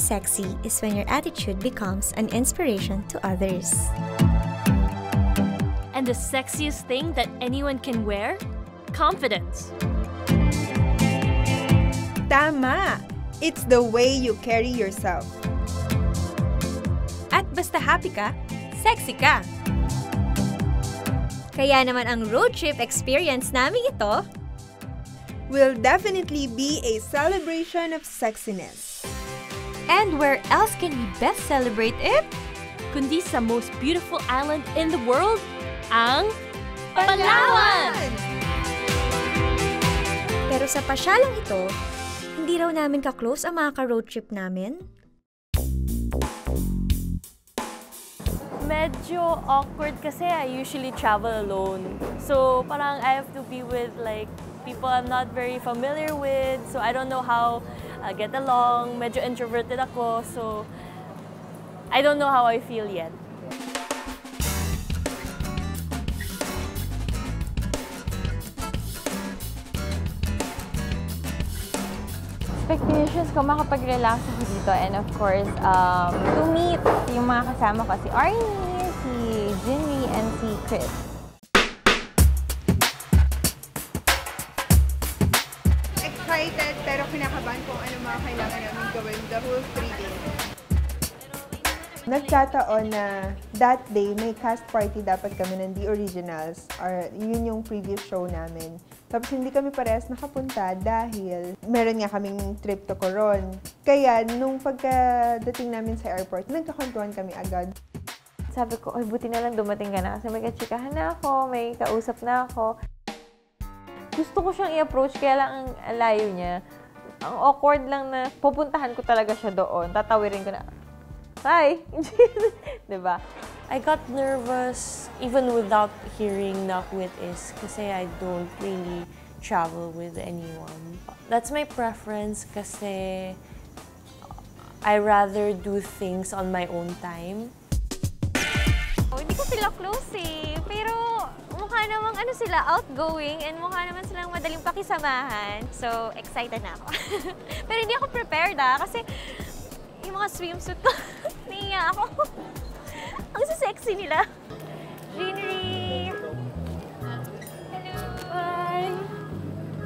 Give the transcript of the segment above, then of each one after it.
sexy is when your attitude becomes an inspiration to others. And the sexiest thing that anyone can wear? Confidence. Tama! It's the way you carry yourself. At basta happy ka, sexy ka! Kaya naman ang road trip experience namin ito will definitely be a celebration of sexiness. And where else can we best celebrate it? Kundi sa most beautiful island in the world, ang Palawan! Pero sa pasyalang ito, hindi raw namin ka-close ang mga ka-road trip namin. Medyo awkward kasi I usually travel alone. So parang I have to be with like people I'm not very familiar with. So I don't know how I get along. Medyo introverted ako. So I don't know how I feel yet. Expectations ko, makapag-relax ako dito and of course, to meet yung mga kasama ko, si Arnie, si Jinri, and si Chris. Excited pero kinakabahan kung ano mga kailangan namin gawin the whole 3 days. Nagkataon na that day may cast party dapat kami ng The Originals or yun yung previous show namin. Tapos hindi kami parehas nakapunta dahil meron nga kaming trip to Coron. Kaya nung pagkadating namin sa airport, nagkakwentuhan kami agad. Sabi ko, ay buti na lang dumating ka na kasi may katsikahan na ako, may kausap na ako. Gusto ko siyang i-approach kaya lang ang layo niya. Ang awkward lang na pupuntahan ko talaga siya doon. Tatawirin ko na, hi! Diba? I got nervous even without hearing Knock With Is kasi I don't really travel with anyone. That's my preference kasi I rather do things on my own time. Oh, hindi ko sila close eh, pero mukha namang ano sila, outgoing and mukha naman silang madaling pakisamahan. So, excited na ako. Pero hindi ako prepared kasi yung mga swimsuit ko, niya ako. Ang sexy nila. Jinri! Hello! Hi!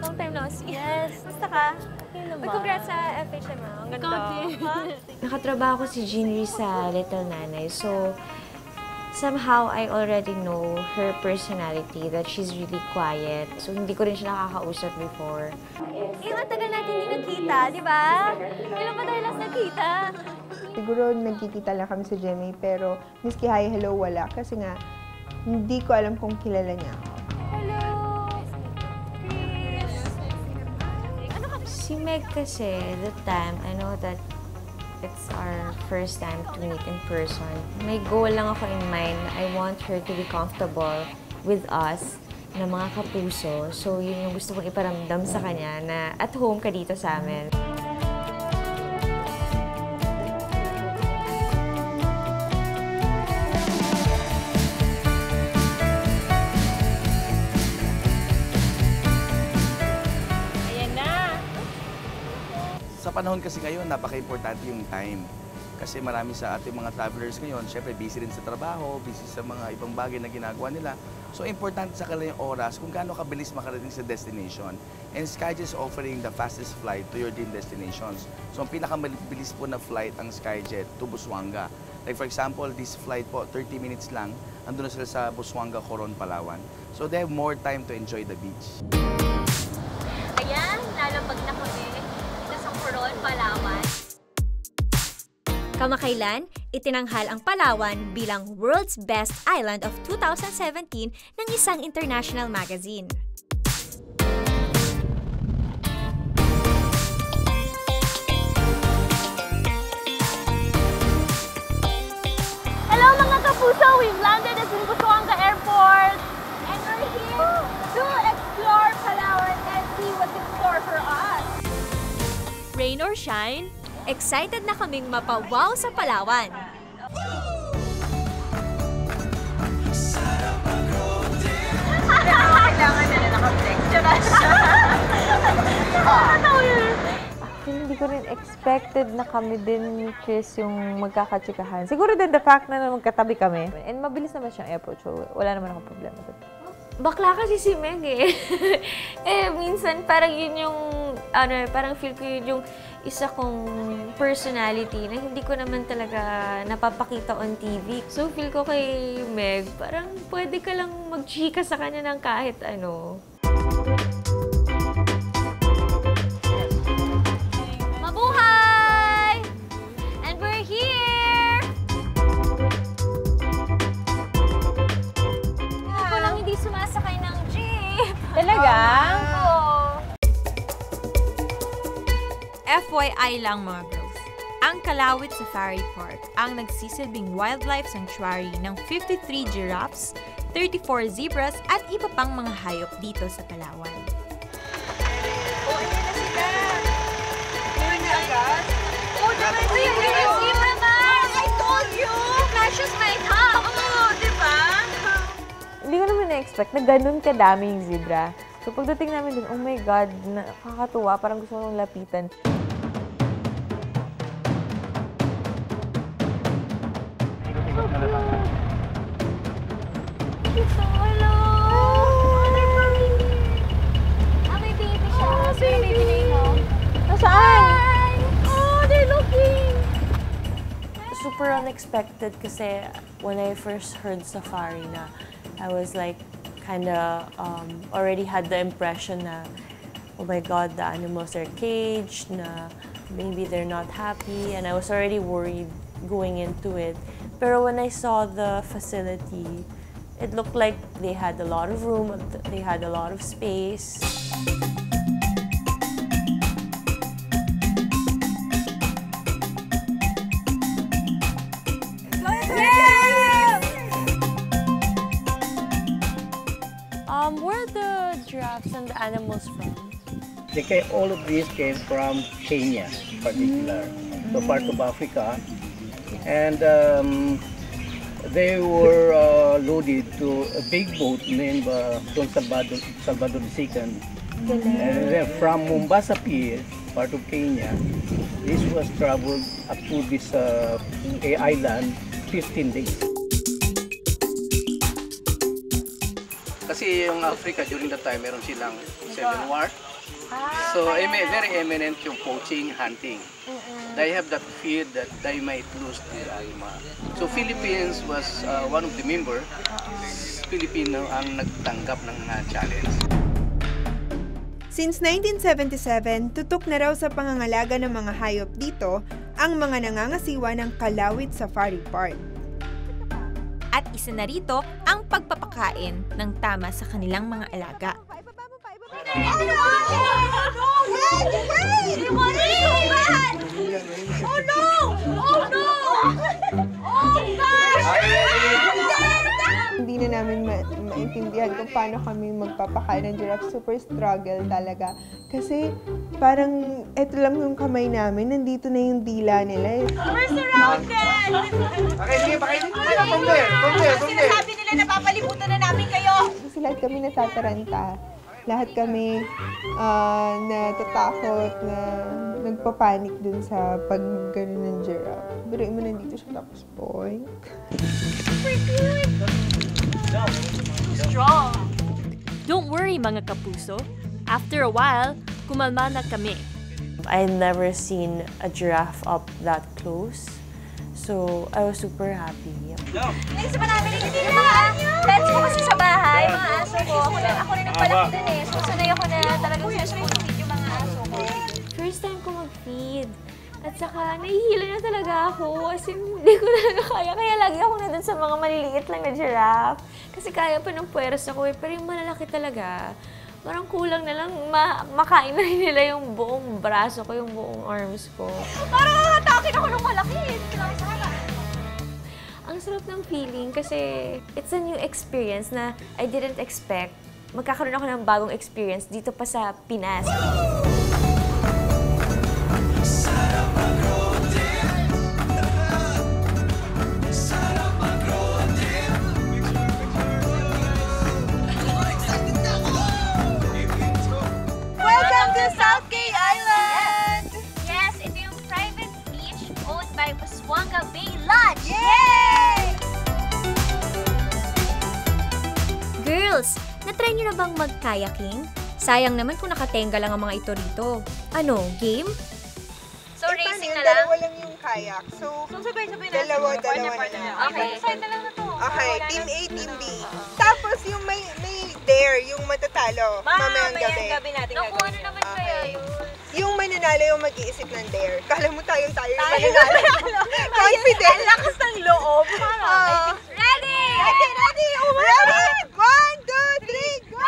Long time no see. Yes! Basta ka? Congrats sa FHM. Ang ganda. Nakatrabaho ko si Jinri sa Little Nanay, so somehow I already know her personality, that she's really quiet. So hindi ko rin siya nakakausap before. Ang tagal natin hindi nagkita, di ba? Kailan pa tayo last nagkita? Siguro nagkikita lang kami sa Jemmy pero miski hi, hello, wala. Kasi nga, hindi ko alam kung kilala niya ako. Hello! Chris! Ano ka? Si Meg kasi, that time, I know that it's our first time to meet in person. May goal lang ako in mind. I want her to be comfortable with us na mga kapuso. So, yun yung gusto kong iparamdam sa kanya na at home ka dito sa amin. Sa panahon kasi ngayon, napaka-importante yung time. Kasi marami sa ating mga travelers ngayon, syempre busy rin sa trabaho, busy sa mga ibang bagay na ginagawa nila. So, importante sa kanila yung oras kung gaano kabilis makarating sa destination. And Skyjet is offering the fastest flight to your dream destinations. So, ang pinakamabilis po na flight ang Skyjet to Busuanga. Like for example, this flight po, 30 minutes lang, andun na sila sa Busuanga, Coron, Palawan. So, they have more time to enjoy the beach. Ayan, lalabag na kami. Nasa Coron, Palawan. Kamakailan, itinanghal ang Palawan bilang World's Best Island of 2017 ng isang international magazine. Hello mga kapuso! We've landed at Busuanga Airport! And we're here to explore Palawan and see what's in store for us! Rain or shine, Excited na kaming mapawaw sa Palawan. Kailangan na naka-flex. Actually, hindi ko rin expected na kami din ni Chris yung magkakatsikahan. Siguro din the fact na magkatabi kami. And mabilis naman siyang i-approach. So, wala naman akong problema doon. Bakla kasi si Meg eh. Minsan parang yun yung, parang feel ko yun yung isa kong personality na hindi ko naman talaga napapakita on TV. So feel ko kay Meg, parang pwede ka lang mag-chika sa kanya ng kahit ano. Mabuhay! And we're here! Ako lang hindi sumasakay ng jeep. Talaga? Oo. FYI lang mga girls, ang Kalawit Safari Park ang nagsisilbing wildlife sanctuary ng 53 giraffes, 34 zebras at iba pang mga hayop dito sa Palawan. Oh, diba ito yung zebra man? I told you! It flashes my top! Oo, diba? Hindi ko naman na-expect na ganun kadami yung zebra. So pagdating namin dun, oh my God, nakakatuwa. Parang gusto kong lapitan. Hello! May baby siya. Sino baby na yun, no? Nasaan? Oh, they're looking! Super unexpected kasi when I first heard safari na, I was like, kinda already had the impression na, oh my God, the animals are caged, na maybe they're not happy, and I was already worried going into it. Pero when I saw the facility, it looked like they had a lot of room, they had a lot of space. Where are the giraffes and the animals from? All of these came from Kenya, in particular, so part of Africa, and they were loaded to a big boat named Don Salvador II. And then from Mombasa Pier, part of Kenya, this was traveled up to this island 15 days. Kasi yung Africa during that time, meron silang Civil War. So, very eminent yung poaching, hunting. They have that fear that they might lose their animal. So, Philippines was one of the members. Filipino ang nagtanggap ng challenge. Since 1977, tutok na raw sa pangangalaga ng mga hayop dito ang mga nangangasiwa ng Kalawit Safari Park. At isa na rito ang pagpapakain ng tama sa kanilang mga alaga. Oh no! Hey! Oh no! Oh no! Oh God! Hindi na namin maintindihan kung paano kami magpapakain ng giraffe. Super struggle talaga. Kasi parang eto lang yung kamay namin, nandito na yung dila nila. We're surrounded! Sinasabi nila na papalibutan na namin kayo! Kasi lahat kami natataranta. Lahat kami natatakot na nagpapanik dun sa pag-gano'n ng giraffe. Biruin mo nandito siya tapos boink. Strong! Don't worry mga kapuso. After a while, kumalma na kami. I had never seen a giraffe up that close. So, I was super happy. Next pa namin yung mga pets ko kasi sa bahay, mga aso ko. Ako rin nagpalaki din eh. So, sanay ako na talagang sinusunod yung mga aso ko. First time ko mag-feed. At saka, nahihila na talaga ako. Kasi hindi ko talaga kaya. Kaya lagi ako na dun sa mga maliliit lang na giraffe. Kasi kaya pa ng puweras ako eh. Pero yung malalaki talaga, parang kulang na lang makain na rin nila yung buong braso ko, yung buong arms ko. Parang nakatakin ako ng malaki. Ang sarap ng feeling kasi it's a new experience na I didn't expect. Magkakaroon ako ng bagong experience dito pa sa Pinas. Welcome to South Cay Island! Yes, ito na bang mag-kayaking? Sayang naman kung nakatenga lang ang mga ito rito. Ano, game? So, racing na lang? Dalawa lang yung kayak. So sabay-sabay na. Dalawa na lang. Okay. Side na lang na to. Okay, Team A, Team B. Tapos yung may dare, yung matatalo. Mamayang gabi natin gagawin. Ano naman kaya yun? Yung mananalo yung mag-iisip ng dare. Kala mo tayo yung mananalo. Confident. Ang lakas ng loob. Ready! Ready! Ready! 1, 2, 3, go!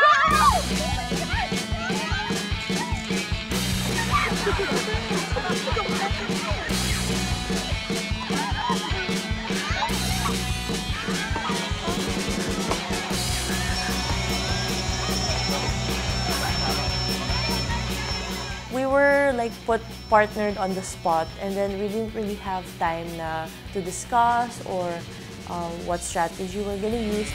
We were like partnered on the spot, and then we didn't really have time to discuss or what strategy we're gonna use.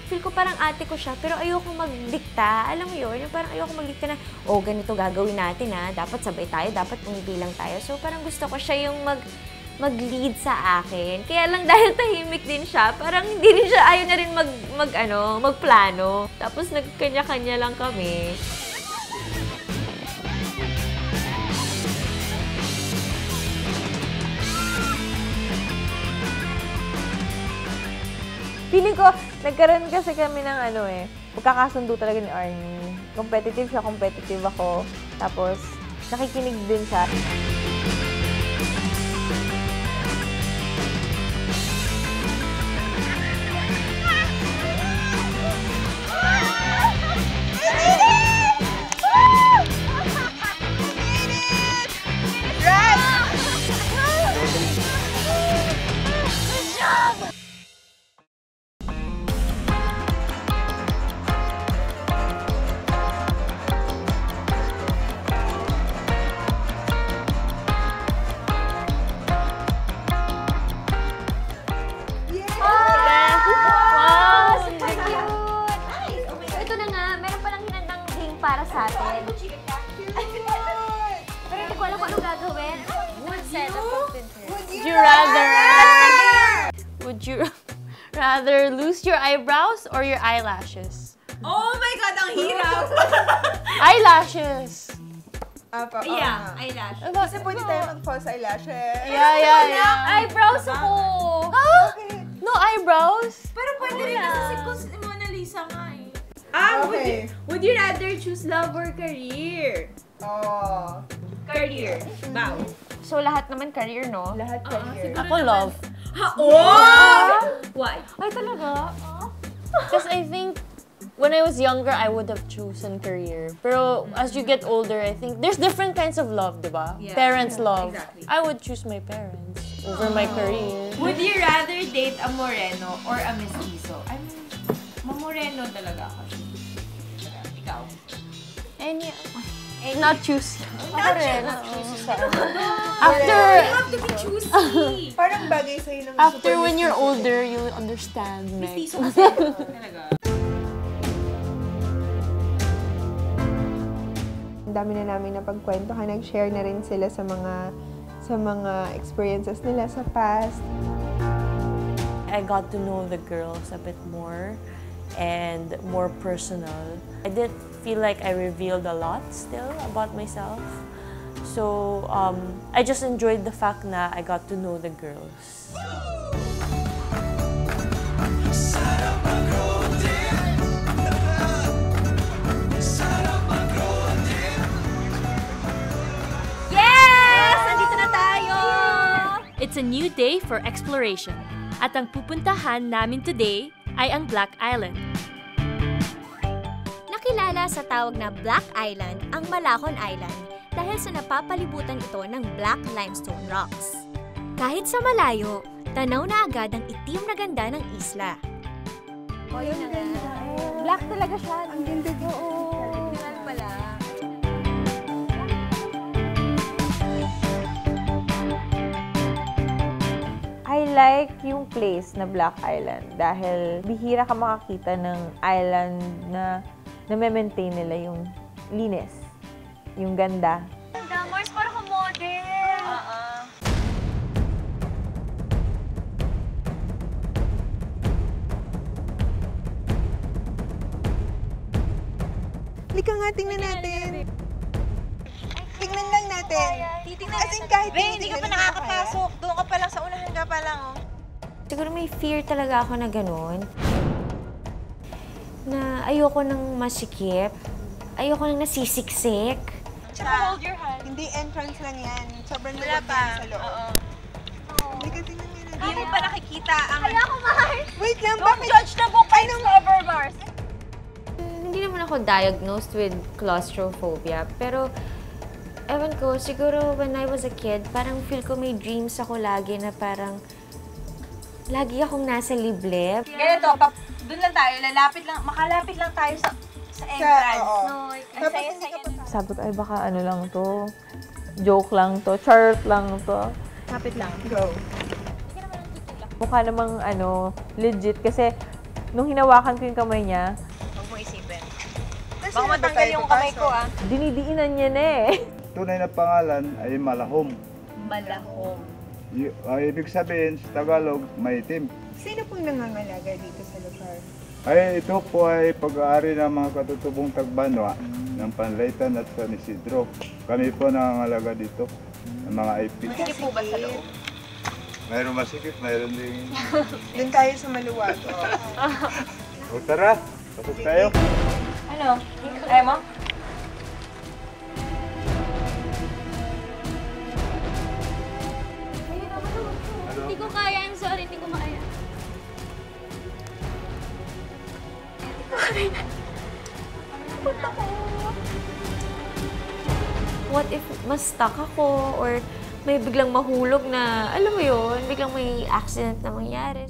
Feel ko parang ate ko siya, pero ayoko magdikta. Alam mo yun? Yung parang ayoko magdikta na, oh, ganito gagawin natin dapat sabay tayo, dapat pumibilang tayo. So parang gusto ko siya yung mag-lead sa akin. Kaya lang dahil tahimik din siya, parang hindi rin siya, ayaw na rin magplano. Tapos nagkanya-kanya lang kami. Feeling ko, nagkaroon kasi kami ng pagkakasundo talaga ni Arnie. Competitive siya, competitive ako. Tapos, nakikinig din siya. para sa atin. Pero hindi ko alam kung anong gagawin. Would you rather lose your eyebrows or your eyelashes? Oh my God, ang hirap! Eyelashes! Eyelash. Kasi pwede tayo mag-false eyelashes. Yeah. Eyebrows ako! No eyebrows? Pero pwede rin kasi si Mona Lisa nga eh. Okay. Would you rather choose love or career? Oh. Career. Bow. So, lahat naman career, no? Lahat career. Ako love. Why? Ay, talaga? Because I think when I was younger, I would have chosen career. Pero as you get older, I think there's different kinds of love, diba? Yeah. Parents' love. Exactly. I would choose my parents over my career. Would you rather date a moreno or a mestizo? I mean, mamoreno talaga ako. Ikaw? Not choose. Not rin. After, You have to be choosy. Parang bagay sa'yo ng after when you're older, you'll understand. Mestizo kasi. Talaga. Ang dami na namin napagkwentuhan, nag-share na rin sila sa mga experiences nila sa past. I got to know the girls a bit more and more personal. I did feel like I revealed a lot still about myself. So I just enjoyed the fact na I got to know the girls. Yes! Nandito na tayo! It's a new day for exploration. At ang pupuntahan namin today ay ang Black Island. Nakilala sa tawag na Black Island ang Malacon Island dahil sa napapalibutan ito ng black limestone rocks. Kahit sa malayo, tanaw na agad ang itim na ganda ng isla. Oh, yun na nga. Black talaga siya. Ang ganda dito. Tingnan pala. I like yung place na Black Island dahil bihira ka makakita ng island na na-maintain nila yung linis, yung ganda. Ganda, Mars, parang kang model. Lika nga, tingnan natin. Tingnan lang natin. Titingnan As in, kahit hindi ka pa nakakapasok. Doon ka pa lang sa unahan ka pa lang, oh. Siguro may fear talaga ako na ganun. Na ayoko nang masikip. Ayoko nang nasisiksik. Tsaka hold your hand. Hindi entrance lang yan. Sobrang Wala luwag pa. yan sa loob. Oo. Lika, tingnan nga natin. Hindi mo pa nakikita ang... Kaya ako, Mars! Wait lang, Don't bakit? judge the book by its cover, Mars. Hindi naman ako diagnosed with claustrophobia. Pero, ewan ko, siguro when I was a kid, parang feel ko may dreams ako lagi na parang lagi akong nasa liblib. Ganito, doon lang tayo, makalapit lang tayo sa entrance. Oo. Tapos hindi ka pa Sabi ko, ay baka ano lang to, joke lang to, chart lang to. Kapit lang. go. Mukha namang legit kasi nung hinawakan ko yung kamay niya, huwag mo isipin. Baka matanggal yung kamay ko dinidiinan niya na eh. Tunay na pangalan ay Malahom. Malahom. Ibig sabihin sa Tagalog, maitim. Sino pong nangangalaga dito sa lugar? Ay, ito po ay pag-aari ng mga katutubong Tagbanwa ng Panlaytan at San Isidro. Kami po nangangalaga dito ng mga IP. Masikip po ba sa loob? Mayroon masikip, mayroon din. Doon tayo sa maluwag. O tara, pasok tayo. Ano? Ayaw mo? Hindi ko kaya. I'm sorry, hindi ko kaya. What if mas stuck ako or may biglang mahulog na, alam mo yun, biglang may accident na mangyari.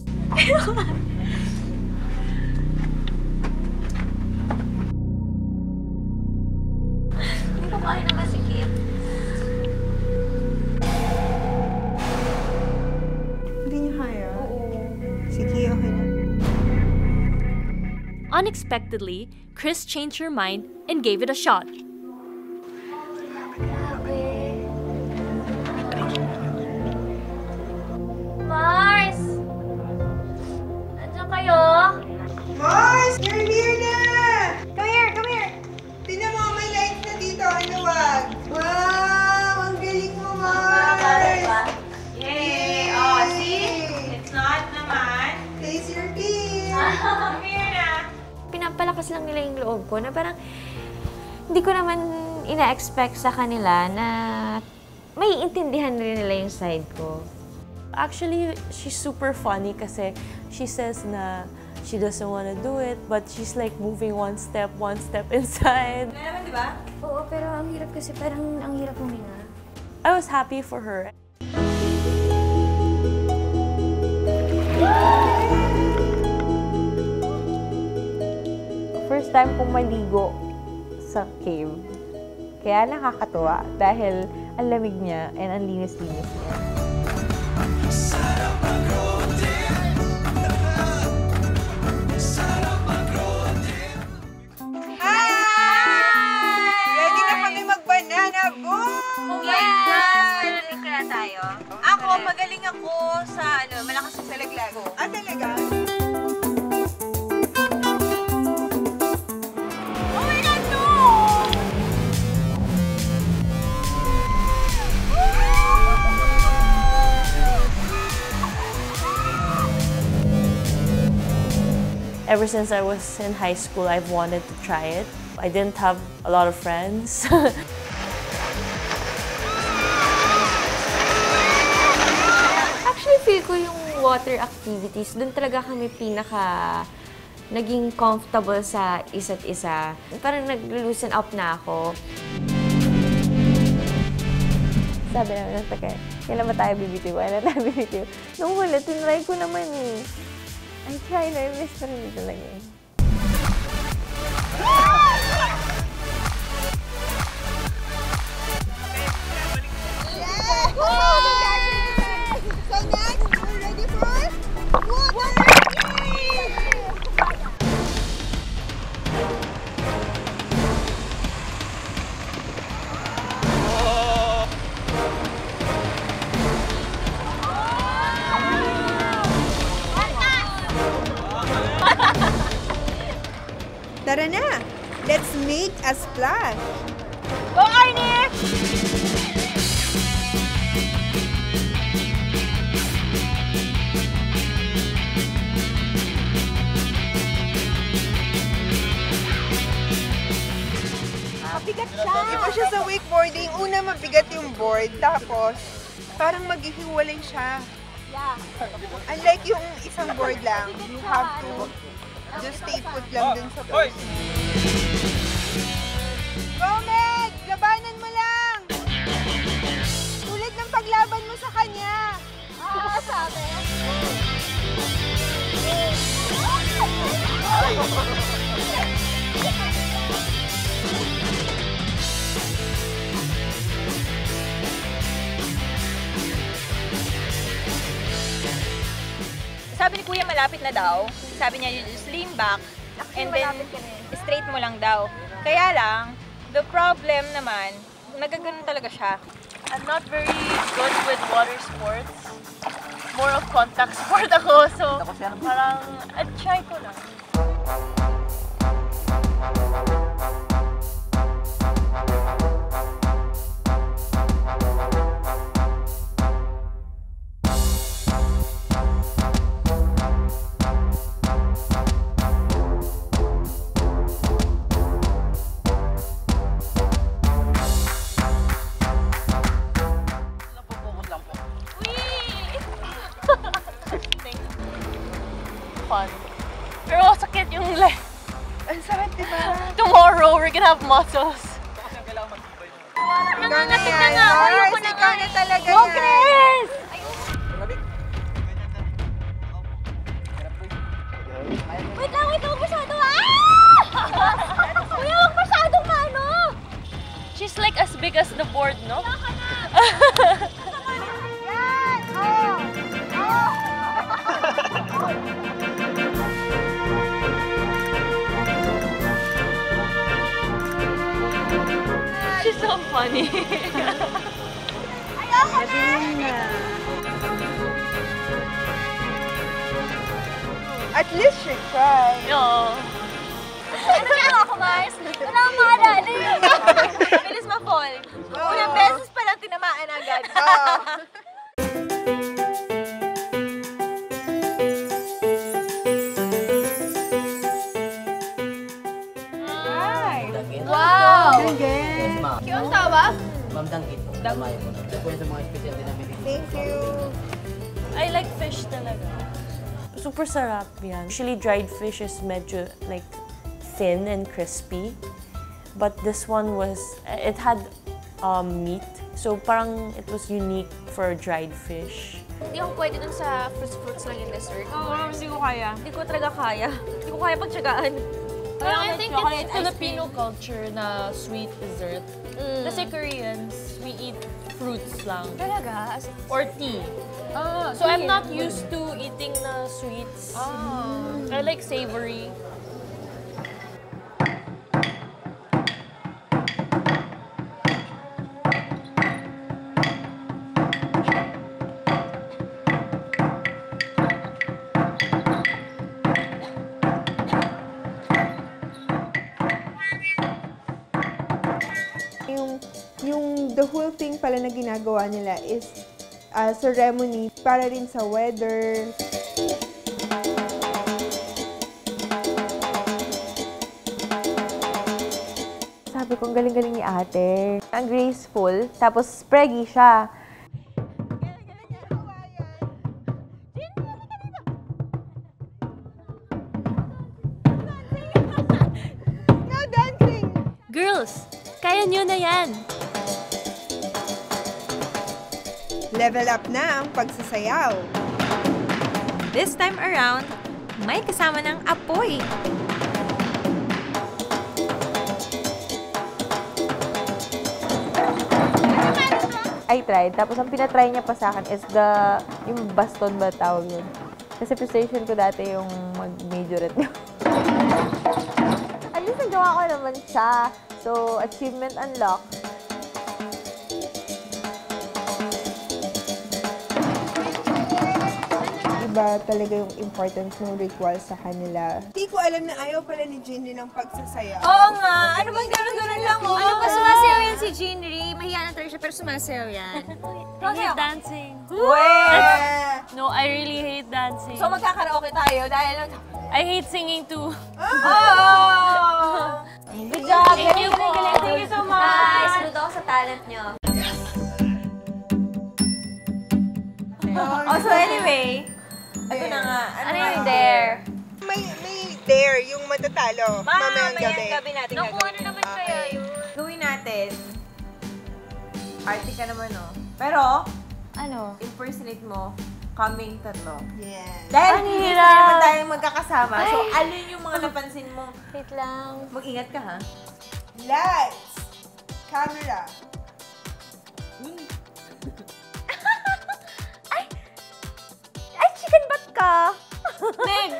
Hindi ko kaya na masikip. Hindi niya kaya? Oo. Sige, okay na. Unexpectedly, Chris changed her mind and gave it a shot. Mars! Nandiyan kayo? Mars! You're here na! Come here, come here! Tingnan mo, may lights na dito. Ang luwag. Wow! Ang galing mo, Mars! Yay! Oh, see? It's not naman. Face your teeth! Come here na. Pinapalakas lang nila yung loob ko na parang hindi ko naman ina-expect sa kanila na may intindihan rin nila yung side ko. Actually, she's super funny kasi she says na she doesn't want to do it, but she's like moving one step inside. Naman, di ba? Oo, pero ang hirap kasi parang ang hirap huminga. I was happy for her. First time kong maligo sa cave. Kaya nakakatuwa dahil ang lamig niya and ang linis-linis niya. Ready na kami mag-banana boat! Yes! Kaya tayo. Ako, magaling ako sa malakas sa laglag. Ah, talaga? Oh my God, no! Ever since I was in high school, I've wanted to try it. I didn't have a lot of friends. Actually, feel ko yung water activities, doon talaga kami naging comfortable sa isa't isa. Parang nag-loosen up na ako. Sabi namin ng Takay, kailan ba tayo bibitiw? Kailan tayo bibitiw? Nung huli, tinry ko naman eh. I try na, miss ko rin talaga eh. So next, we're ready for water! Tara na! Let's make a splash! Go, Arnie! Mabigat siya! Iba siya sa wakeboarding. Una, mabigat yung board. Tapos, parang maghihiwalay siya. Yeah. Unlike yung isang board lang, you have to just stay put lang dun sa post. Go, Meg! Labanan mo lang! Tulad ng paglaban mo sa kanya. Sabi. Sabi ni Kuya malapit na daw. Sabi niya you just lean back and then straight mo lang daw. Kaya lang, the problem naman, nagaganon talaga siya. I'm not very good with water sports. More of contact sport ako. So, parang, try ko lang. Fun. Pero sakit yung leg. Ang sakit, diba? Tomorrow, we're gonna have muscles. Nangangatig na nga. Ayoko na nga. Talaga Go, Chris! Wait lang, huwag masyado. Kuya, huwag masyadong ano. She's like as big as the board, no? She's so funny. At least she tried. No. Ano na ako, Mars? Wala akong maalala yun. Bilis ma-fall. Unang beses pa lang tinamaan agad. Wow! Yung tawag? Ma'am Dangkit po. Damay po. Ito po yung sa mga special din namin. Thank you. I like fish talaga. Super sarap yan. Usually dried fish is medyo like thin and crispy. But this one was, it had meat. So parang it was unique for dried fish. Hindi ako pwede dun sa fruits lang yung dessert. Oo, hindi ko kaya. Hindi ko talaga kaya. Hindi ko kaya pagtsagaan. Parang I think it's Filipino culture na sweet dessert. Kasi Koreans, we eat fruits lang. Talaga? Or tea. So I'm not used to eating na sweets. I like savory. The whole thing pala na ginagawa nila is ceremony para rin sa weather. Sabi ko, ang galing-galing ni ate. Ang graceful, tapos spreggy siya. No dancing! Girls, kaya nyo na yan! Level up na ang pagsasayaw. This time around, may kasama ng apoy. I tried. Tapos ang pinatry niya pa sa akin is yung baston ba tawag yun? Kasi precision ko dati yung mag-majorette yun. At least nagawa ko naman siya. So, achievement unlocked. ba talaga yung importance ng ritual sa kanila. Hindi ko alam na ayaw pala ni Jinri ng pagsasayaw. Oo nga! Ano bang gano'n lang? Ano ba sumasayaw yan si Jinri? Mahiya na talaga siya pero sumasayaw yan. I hate dancing. No, I really hate dancing. So magkakaraoke tayo dahil... I hate singing too. Good job! Thank you po. Thank you so much! Guys, saludo ako sa talent nyo. So anyway, ito na nga. Ano yung dare? May dare yung matatalo. Mamayang gabi. natin Naku, ano naman kaya yun? Gawin natin. Arty ka naman, no? Pero, Ano? impersonate mo kaming tatlo. Yes. Dahil hindi naman tayong magkakasama, so alin yung mga napansin mo? Wait lang. Mag-ingat ka, ha? Lights. Camera. Ay, chicken butt ka! Meg!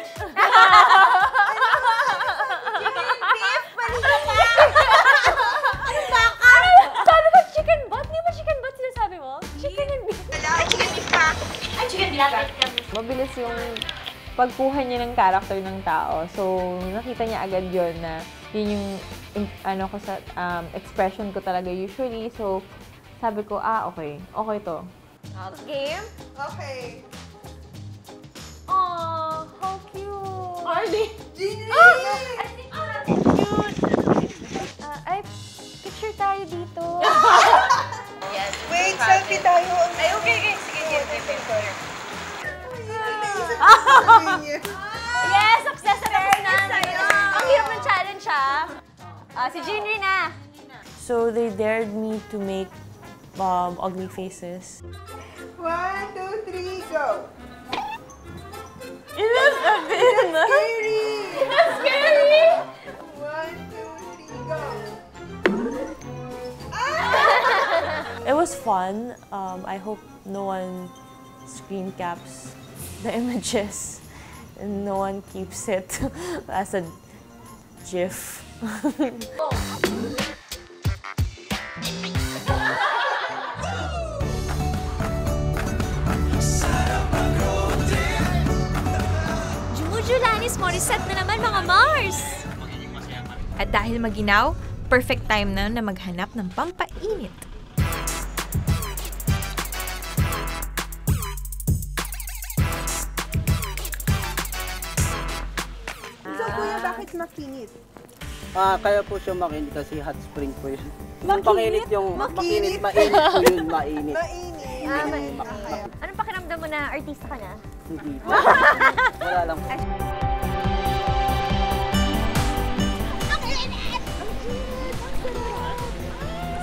Chicken beef! Mali ka! Ano ba ka? Sabi ko chicken butt? Hindi ba chicken butt sinasabi mo? Chicken and beef. Ay, chicken beef ka! Ay, chicken beef ka! Mabilis yung pagkuha niya ng character ng tao. So, nakita niya agad yon na yun yung ano ko sa expression ko talaga usually. So, sabi ko, okay. Okay to. Game? Okay. Aww, how cute! Arlie! Jinri! Ay, picture tayo dito. Yes. Wait, selfie tayo. Ay, okay. Sige. Yes, success na tapos na. Ang hirap ng challenge, ha? Si Jinri na. So they dared me to make ugly faces. 1, 2, 3, go! It is a bit Scary! Scary! 1, 2, 3, go! It was fun. I hope no one screen caps the images and no one keeps it as a GIF. Julanis Morissette na naman, mga Mars! At dahil maginaw, perfect time na maghanap ng pampainit. So, kuya, bakit makinit? Kaya po siya makinit kasi hot spring po yun. Yung makinit yung makinit, mainit po yun, mainit. Mainit. Anong pakiramdam mo na artista ka na? Hindi po. Wala lang po.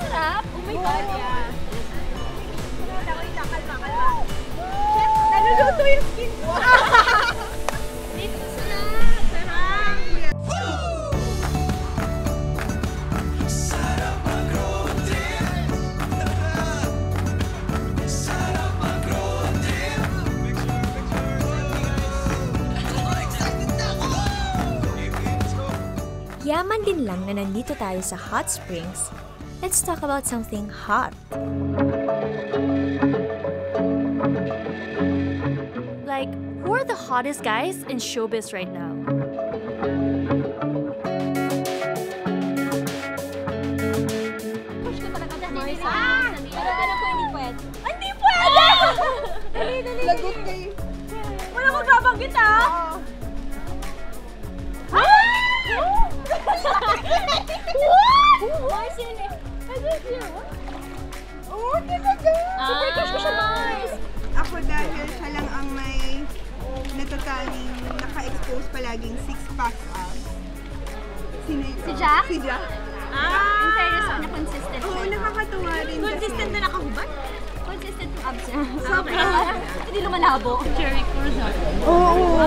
Sarap! Oh my God! Naluluto yung skin mo! Dito sarap! Sarap! Yaman din lang na nandito tayo sa hot springs. Let's talk about something hot. Like, who are the hottest guys in showbiz right now? Push ko talaga sa mga isa. Pero ko hindi pwede. Hindi pwede! Dali. Lagot kayo. Wala ko babanggit, ha? Mars yun eh. Oh, talaga! Super crush ko siya, Mars! Ako dahil siya lang ang may natataling naka-expose palaging 6-pack abs. Sino ito? Si Jack? Si Jack. In fairness, na consistent. Oo, nakakatuwa rin kasi. Consistent na nakahubad? Consistent yung abs niya. Sobra. Hindi lumalabo. Jerry Cruzan. Oo.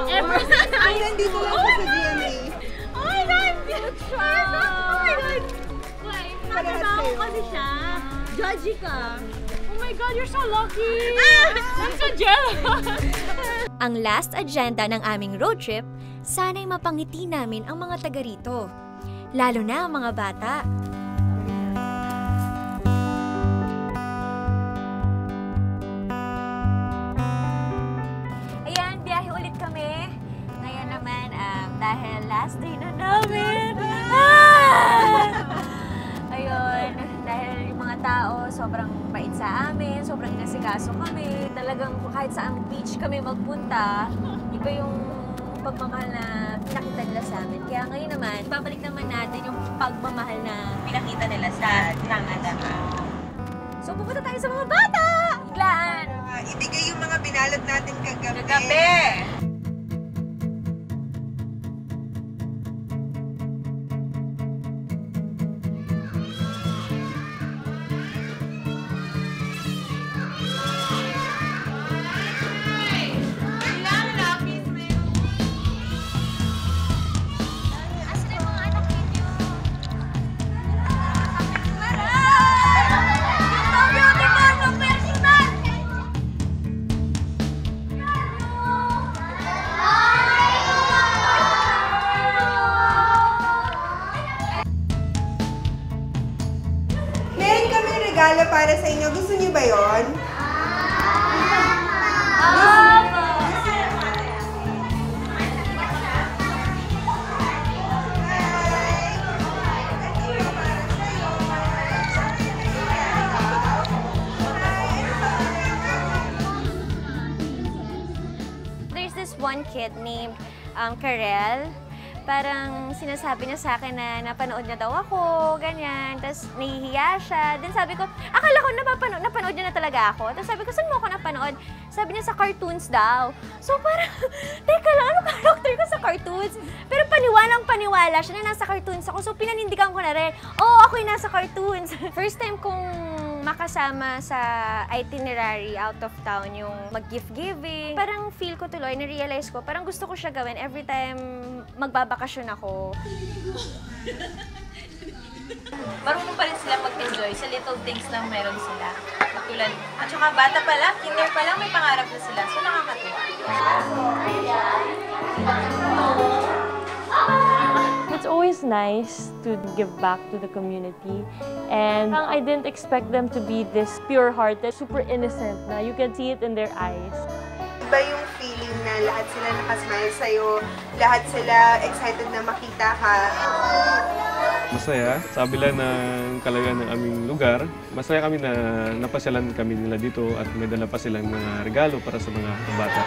Ever since Ay, nandito lang siya sa GMA. Oh my God! Strong! Oh my God! Nakatrabaho kasi siya. Judgy ka. Oh my God, you're so lucky! I'm so jealous! Ang last agenda ng aming road trip, sana'y mapangiti namin ang mga taga rito. Lalo na ang mga bata. last day na namin. Ayun, dahil yung mga tao sobrang bait sa amin, sobrang inasikaso kami. Talagang kahit saan beach kami magpunta, iba yung pagmamahal na pinakita nila sa amin. Kaya ngayon naman, babalik naman natin yung pagmamahal na pinakita nila sa tama-tama. So pupunta tayo sa mga bata! Biglaan! Ibigay yung mga binalot natin kagabi. Kagabi! Regalo para sa inyo. Gusto niyo ba yun? There's this one kid named Karel. Parang sinasabi niya sa akin na napanood niya daw ako, ganyan. Tapos nahihiya siya. Then sabi ko, akala ko napanood niya na talaga ako. Tapos sabi ko, saan mo ako napanood? Sabi niya sa cartoons daw. So parang, teka lang, ano character ko sa cartoons? Pero paniwalang-paniwala siya na nasa cartoons ako. So pinanindigan ko na rin, ako yung nasa cartoons. First time kong makasama sa itinerary out of town yung mag-gift giving. Parang feel ko tuloy, na-realize ko, parang gusto ko siya gawin every time magbabakasyon ako. Marunong pa rin sila mag-enjoy sa little things na meron sila. Katulad, at saka bata pa lang, kinder pa lang, may pangarap na sila. So nakakatuwa. It's always nice to give back to the community, and I didn't expect them to be this pure-hearted, super innocent na you can see it in their eyes. Iba yung feeling na lahat sila nakasmile sa'yo, lahat sila excited na makita ka. Masaya, sa kabila ng kalagan ng aming lugar, masaya kami na napasyalan kami nila dito at may dala pa silang mga regalo para sa mga bata.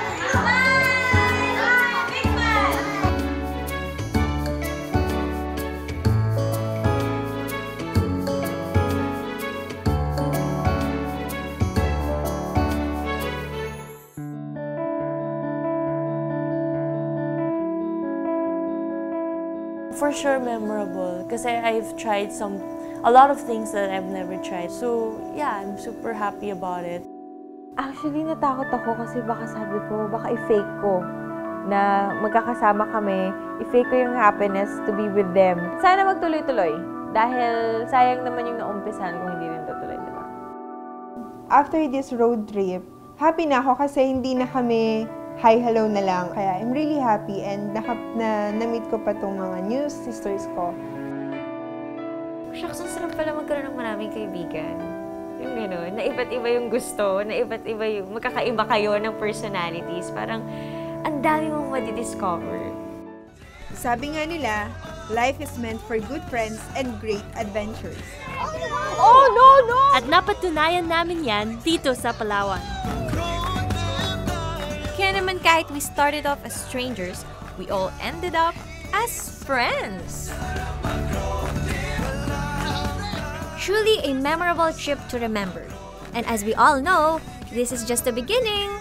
For sure memorable kasi I've tried a lot of things that I've never tried. So yeah, I'm super happy about it. Actually, natakot ako kasi baka sabi ko, baka i-fake ko na magkakasama kami, i-fake ko yung happiness to be with them. Sana magtuloy-tuloy dahil sayang naman yung naumpisan kung hindi rin tutuloy, diba? After this road trip, happy na ako kasi hindi na kami hi, hello na lang. Kaya I'm really happy and na-meet ko pa tong mga new sisters ko. Shucks, ang sarap pala magkaroon ng maraming kaibigan. Yung gano'n, na iba't iba yung gusto, na iba't iba yung magkakaiba kayo ng personalities. Parang ang dami mong madidiscover. Sabi nga nila, life is meant for good friends and great adventures. Oh, no! At napatunayan namin yan dito sa Palawan. Kaya naman kahit we started off as strangers, we all ended up as friends. Truly a memorable trip to remember. And as we all know, this is just the beginning.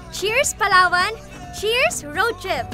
Cheers, Palawan! Cheers, road trip!